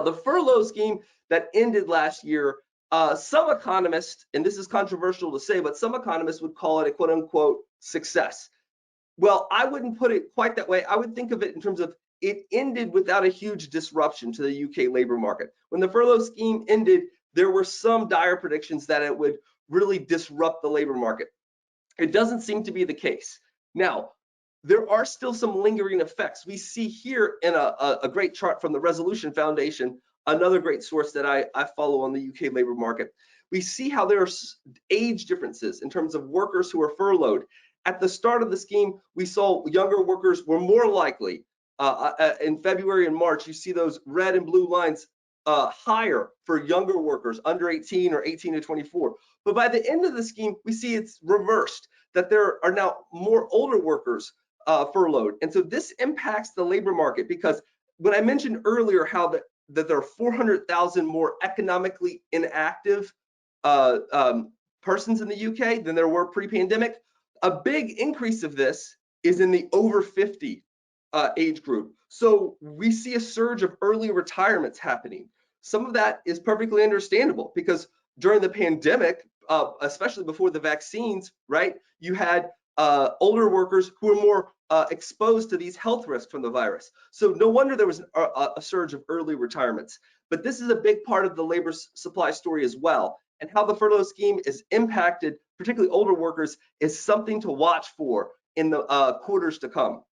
the furlough scheme that ended last year, some economists, and this is controversial to say, but some economists would call it a quote unquote success. Well, I wouldn't put it quite that way. I would think of it in terms of it ended without a huge disruption to the UK labor market. When the furlough scheme ended, there were some dire predictions that it would really disrupt the labor market. It doesn't seem to be the case. Now, there are still some lingering effects. We see here in a great chart from the Resolution Foundation, another great source that I follow on the UK labor market. We see how there are age differences in terms of workers who are furloughed. At the start of the scheme, we saw younger workers were more likely. In February and March, you see those red and blue lines higher for younger workers under 18 or 18 to 24. But by the end of the scheme, we see it's reversed, that there are now more older workers furloughed. And so this impacts the labor market, because when I mentioned earlier how that there are 400,000 more economically inactive persons in the UK than there were pre-pandemic, a big increase of this is in the over 50 age group. So we see a surge of early retirements happening. Some of that is perfectly understandable, because during the pandemic, especially before the vaccines, right, you had older workers who were more exposed to these health risks from the virus. So no wonder there was a surge of early retirements. But this is a big part of the labor supply story as well. And how the furlough scheme is impacted, particularly older workers, is something to watch for in the quarters to come.